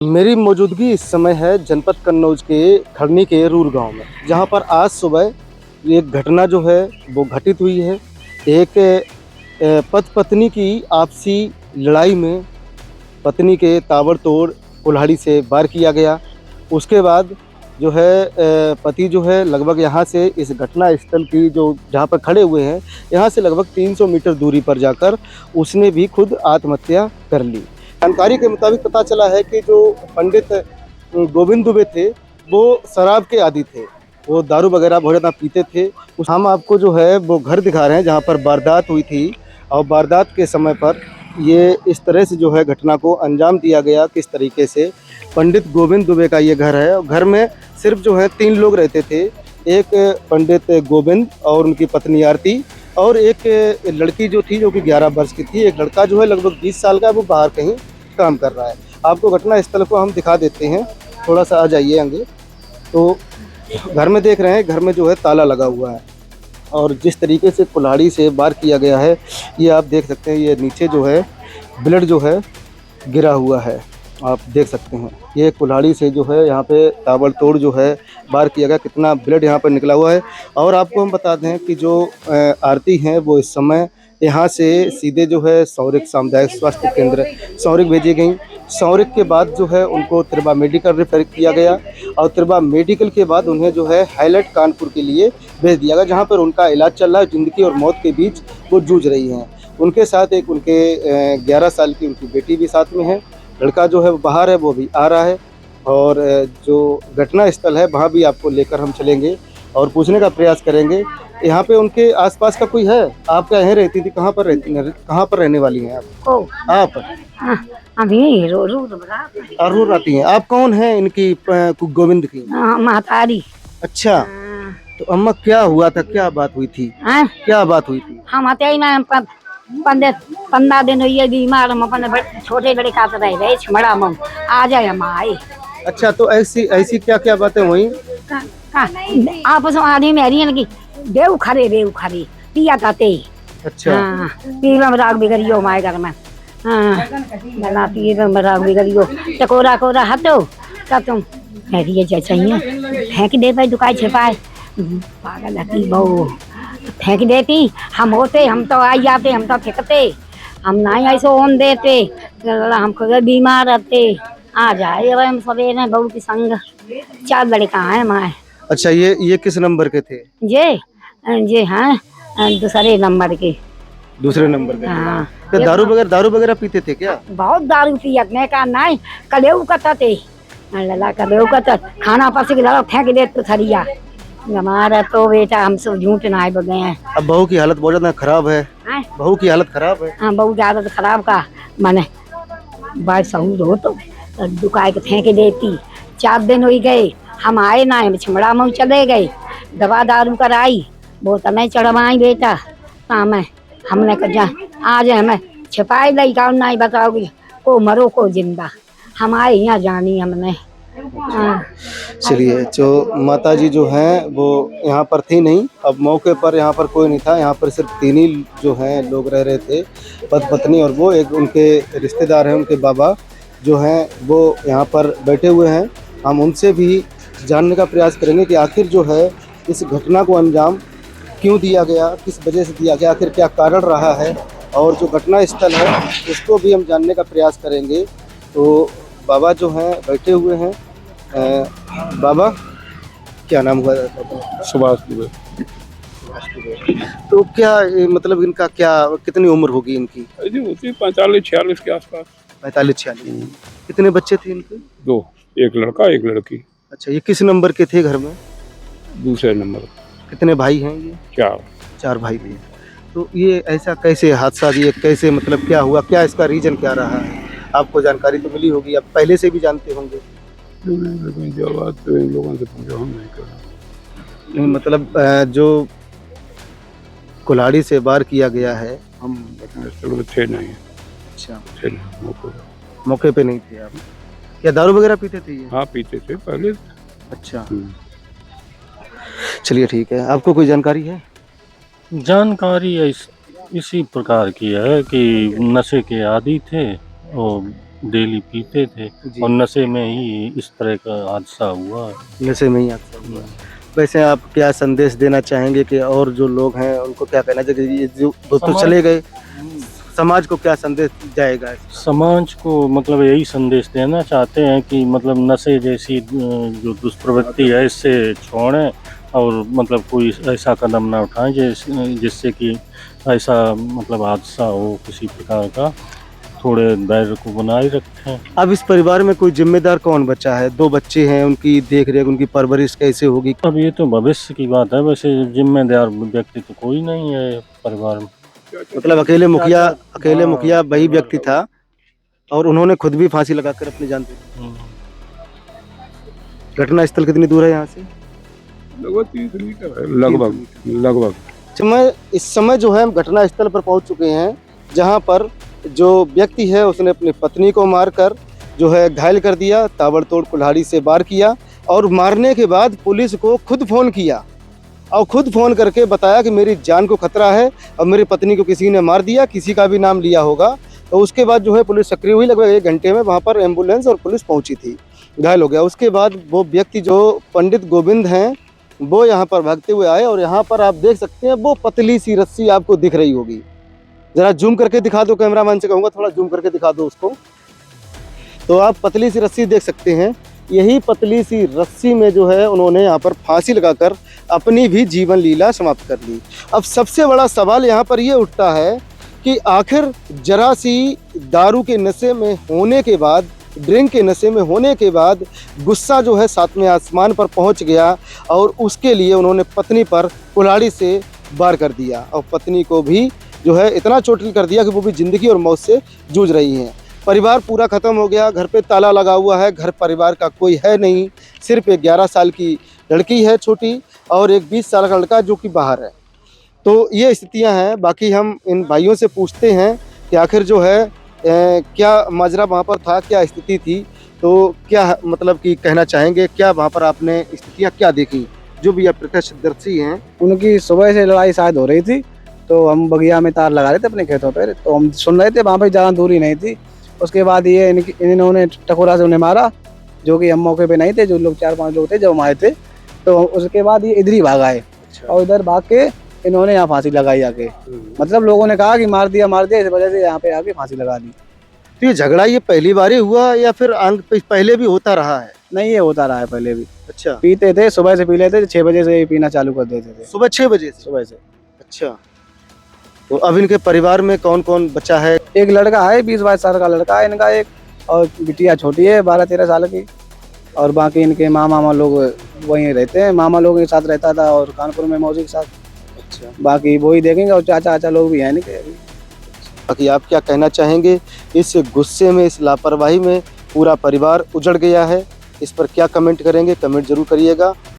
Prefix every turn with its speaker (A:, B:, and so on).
A: मेरी मौजूदगी इस समय है जनपद कन्नौज के खरनी के रूर गांव में, जहां पर आज सुबह एक घटना जो है वो घटित हुई है। एक पति पत्नी की आपसी लड़ाई में पत्नी के ताबड़तोड़ कुल्हाड़ी से वार किया गया। उसके बाद जो है पति जो है लगभग यहाँ से इस घटना स्थल की जो जहाँ पर खड़े हुए हैं, यहाँ से लगभग 300 मीटर दूरी पर जाकर उसने भी खुद आत्महत्या कर ली। जानकारी के मुताबिक पता चला है कि जो पंडित गोविंद दुबे थे वो शराब के आदी थे, वो दारू वगैरह बहुत ज़्यादा पीते थे। हम आपको जो है वो घर दिखा रहे हैं जहाँ पर वारदात हुई थी, और वारदात के समय पर ये इस तरह से जो है घटना को अंजाम दिया गया। किस तरीके से पंडित गोविंद दुबे का ये घर है, और घर में सिर्फ जो है 3 लोग रहते थे। एक पंडित गोविंद और उनकी पत्नी आरती, और एक लड़की जो थी जो कि 11 वर्ष की थी। एक लड़का जो है लगभग 20 साल का, वो बाहर कहीं काम कर रहा है। आपको घटना स्थल को हम दिखा देते हैं, थोड़ा सा आ जाइए आगे। तो घर में देख रहे हैं, घर में जो है ताला लगा हुआ है, और जिस तरीके से कुल्हाड़ी से वार किया गया है ये आप देख सकते हैं। ये नीचे जो है ब्लड जो है गिरा हुआ है, आप देख सकते हैं। ये कुल्हाड़ी से जो है यहाँ पे ताबड़तोड़ जो है वार किया गया, कितना ब्लड यहाँ पर निकला हुआ है। और आपको हम बता दें कि जो आरती हैं वो इस समय यहाँ से सीधे जो है सौरिक सामुदायिक स्वास्थ्य केंद्र सौरिक भेजी गई। सौरिक के बाद जो है उनको त्रिबा मेडिकल रेफर किया गया, और त्रिबा मेडिकल के बाद उन्हें जो है हाईलाइट कानपुर के लिए भेज दिया गया, जहाँ पर उनका इलाज चल रहा है। ज़िंदगी और मौत के बीच वो जूझ रही हैं। उनके साथ एक उनके 11 साल की उनकी बेटी भी साथ में है। लड़का जो है वो बाहर है, वो भी आ रहा है। और जो घटना स्थल है वहाँ भी आपको लेकर हम चलेंगे और पूछने का प्रयास करेंगे। यहाँ पे उनके आसपास का कोई है? आप कहाँ रहती थी, कहाँ पर रहती, कहाँ पर रहने वाली हैं आप?
B: अभी
A: अरूर आती हैं। आप कौन हैं इनकी गोविंद की?
B: महतारी।
A: अच्छा, तो अम्मा क्या हुआ था, क्या बात हुई थी? क्या बात हुई थी?
B: हम आते में 15 दिन हुई बीमार, हम अपन छोटे बड़े का रहे छमड़ा में आ जाए हम आए।
A: अच्छा, तो ऐसी ऐसी क्या क्या बातें हुई?
B: आपस में आदमी मेरी की बेऊ खरे पिया करते।
A: अच्छा,
B: पीर में राग बिगड़ियो हमारे घर में। बना पीर में राग बिगड़ियो टकोरा कोरा हटो तब तुम मेरी ये चाहिए फेंक दे भाई दुकान छिपाए। पागल हती बहू फेंक देती। हम होते हम तो आई जाते, हम तो फेंकते, हम नहीं ऐसे ओन देते। हम खुद बीमार रहते आ जाए हम सवेरे बहू की संग 4 लड़का है हमारे।
A: अच्छा, ये किस नंबर के थे?
B: ये हाँ दूसरे नंबर के।
A: दूसरे नंबर के?
B: हाँ।
A: तो दारू वगैरह पीते थे क्या?
B: बहुत दारू पियत ने का नहीं कलेऊ कतते लला कलेऊ कतत खाना पस के लड़ा फेंक दे तो थरिया। हमारा तो बेटा हम सब झूठ ना आए गए हैं।
A: अब बहू की हालत बहुत ज्यादा खराब है। बहू की हालत खराब है।
B: हाँ, बहू की हालत खराब का माने बाई सहूद हो तो दुकान के फेंक देती। 4 दिन हो गए हम आए ना, हम छिमड़ा में चले गए, दवा दारू कराई, बोतल नहीं चढ़वाई बेटा काम है। हमने कहा आज हमें छिपाए लाई का नहीं बताओगी को मरो को जिंदा। हम आए यहाँ जानी हमने।
A: चलिए, जो माता जी जो हैं वो यहाँ पर थी नहीं। अब मौके पर यहाँ पर कोई नहीं था, यहाँ पर सिर्फ 3 ही जो हैं लोग रह रहे थे, पति पत्नी और वो एक उनके रिश्तेदार हैं, उनके बाबा जो हैं वो यहाँ पर बैठे हुए हैं। हम उनसे भी जानने का प्रयास करेंगे कि आखिर जो है इस घटना को अंजाम क्यों दिया गया, किस वजह से दिया गया, आखिर क्या कारण रहा है, और जो घटना स्थल है उसको भी हम जानने का प्रयास करेंगे। तो बाबा जो हैं बैठे हुए हैं। बाबा क्या नाम हुआ?
C: सुभाष दुबे।
A: तो क्या मतलब इनका क्या कितनी उम्र होगी इनकी?
C: जी होती 45-46 के आसपास।
A: 45-46। कितने बच्चे थे इनके?
C: 2, एक लड़का एक लड़की।
A: अच्छा, ये किस नंबर के थे घर में?
C: दूसरे नंबर।
A: कितने भाई हैं ये?
C: 4
A: भाई थे। तो ये ऐसा कैसे हादसा, ये कैसे मतलब क्या हुआ, क्या इसका रीजन क्या रहा है? आपको जानकारी तो मिली होगी, आप पहले से भी जानते होंगे।
C: लेकिन जो बात तो इन लोगों से पूछा हम नहीं कर रहा।
A: नहीं मतलब जो कुल्हाड़ी से वार किया गया है हम
C: थे नहीं।
A: अच्छा,
C: थे नहीं,
A: मौके पे नहीं थे आप? क्या दारू वगैरह पीते थे ये?
C: हाँ पीते थे पहले।
A: अच्छा, चलिए ठीक है। आपको कोई जानकारी है?
D: जानकारी इसी प्रकार की है कि नशे के आदी थे और डेली पीते थे
A: जी।
D: और नशे में ही इस तरह का हादसा हुआ है।
A: नशे में ही हादसा हुआ। वैसे आप क्या संदेश देना चाहेंगे कि और जो लोग हैं उनको क्या कहना चाहिए कि ये जो वो तो
D: समाज-
A: चले गए, समाज को क्या संदेश जाएगा?
D: समाज को मतलब यही संदेश देना चाहते हैं कि मतलब नशे जैसी जो दुष्प्रवृत्ति है इससे छोड़ें और मतलब कोई ऐसा कदम ना उठाएं जिससे कि ऐसा मतलब हादसा हो किसी प्रकार का। थोड़े धैर्य को बनाए रखें।
A: अब इस परिवार में कोई जिम्मेदार कौन बचा है? 2 बच्चे हैं, उनकी देख-रेख, उनकी परवरिश कैसे होगी?
D: अब ये तो भविष्य की बात है, वैसे जिम्मेदार व्यक्ति तो कोई नहीं है परिवार में।
A: मतलब अकेले मुखिया वही व्यक्ति था और उन्होंने खुद भी फांसी लगाकर अपनी जान दे दी। घटना स्थल कितनी दूर है यहाँ से?
C: लगभग 30 मीटर है, लगभग।
A: इस समय जो है हम घटना स्थल पर पहुंच चुके हैं, जहां पर जो व्यक्ति है उसने अपनी पत्नी को मारकर जो है घायल कर दिया, ताबड़तोड़ कुल्हाड़ी से वार किया और मारने के बाद पुलिस को खुद फ़ोन किया और खुद फ़ोन करके बताया कि मेरी जान को खतरा है और मेरी पत्नी को किसी ने मार दिया, किसी का भी नाम लिया होगा। तो उसके बाद जो है पुलिस सक्रिय हुई, लगभग 1 घंटे में वहाँ पर एम्बुलेंस और पुलिस पहुँची थी, घायल हो गया। उसके बाद वो व्यक्ति जो पंडित गोविंद हैं, वो यहाँ पर भागते हुए आए और यहाँ पर आप देख सकते हैं वो पतली सी रस्सी आपको दिख रही होगी। ज़रा जूम करके दिखा दो, कैमरामैन से कहूँगा थोड़ा जूम करके दिखा दो उसको। तो आप पतली सी रस्सी देख सकते हैं, यही पतली सी रस्सी में जो है उन्होंने यहाँ पर फांसी लगाकर अपनी भी जीवन लीला समाप्त कर ली। अब सबसे बड़ा सवाल यहाँ पर ये उठता है कि आखिर जरा सी दारू के नशे में होने के बाद, ड्रिंक के नशे में होने के बाद गुस्सा जो है 7वें आसमान पर पहुँच गया और उसके लिए उन्होंने पत्नी पर कुल्हाड़ी से वार कर दिया और पत्नी को भी जो है इतना चोटिल कर दिया कि वो भी ज़िंदगी और मौत से जूझ रही हैं। परिवार पूरा ख़त्म हो गया, घर पे ताला लगा हुआ है, घर परिवार का कोई है नहीं, सिर्फ एक 11 साल की लड़की है छोटी और एक 20 साल का लड़का जो कि बाहर है। तो ये स्थितियां हैं। बाकी हम इन भाइयों से पूछते हैं कि आखिर जो है क्या माजरा वहाँ पर था, क्या स्थिति थी, तो क्या मतलब कि कहना चाहेंगे, क्या वहाँ पर आपने स्थितियाँ क्या देखी, जो भी आप प्रत्यक्षदर्शी हैं?
E: उनकी सुबह से लड़ाई शायद हो रही थी, तो हम बगिया में तार लगा रहे थे अपने खेतों पर, तो हम सुन रहे थे, वहाँ पर ज़्यादा दूरी नहीं थी। उसके बाद ये इन्होंने टकोरा से उन्हें मारा, जो कि हम मौके पे नहीं थे, जो लोग 4-5 लोग थे जो हम आए थे। तो उसके बाद ये इधर ही भाग आए और इधर भाग के इन्होंने यहाँ फांसी लगाई आके। मतलब लोगों ने कहा कि मार दिया, इस वजह से यहाँ पे आके फांसी लगा दी।
A: तो ये झगड़ा ये पहली बार ही हुआ या फिर पहले भी होता रहा है?
E: नहीं, ये होता रहा है पहले भी।
A: अच्छा,
E: पीते थे, सुबह से पी लेते थे, 6 बजे से पीना चालू कर देते थे,
A: सुबह 6 बजे से?
E: सुबह से।
A: अच्छा, तो अब इनके परिवार में कौन कौन बचा है?
E: एक लड़का है, 20-22 साल का लड़का है इनका एक, और बिटिया छोटी है 12-13 साल की, और बाकी इनके मामा लोग वहीं रहते हैं, मामा लोगों के साथ रहता था और कानपुर में मौसी के साथ।
A: अच्छा,
E: बाकी वही देखेंगे और चाचा लोग भी हैं इनके।
A: बाकी आप क्या कहना चाहेंगे? इस गुस्से में, इस लापरवाही में पूरा परिवार उजड़ गया है, इस पर क्या कमेंट करेंगे? कमेंट जरूर करिएगा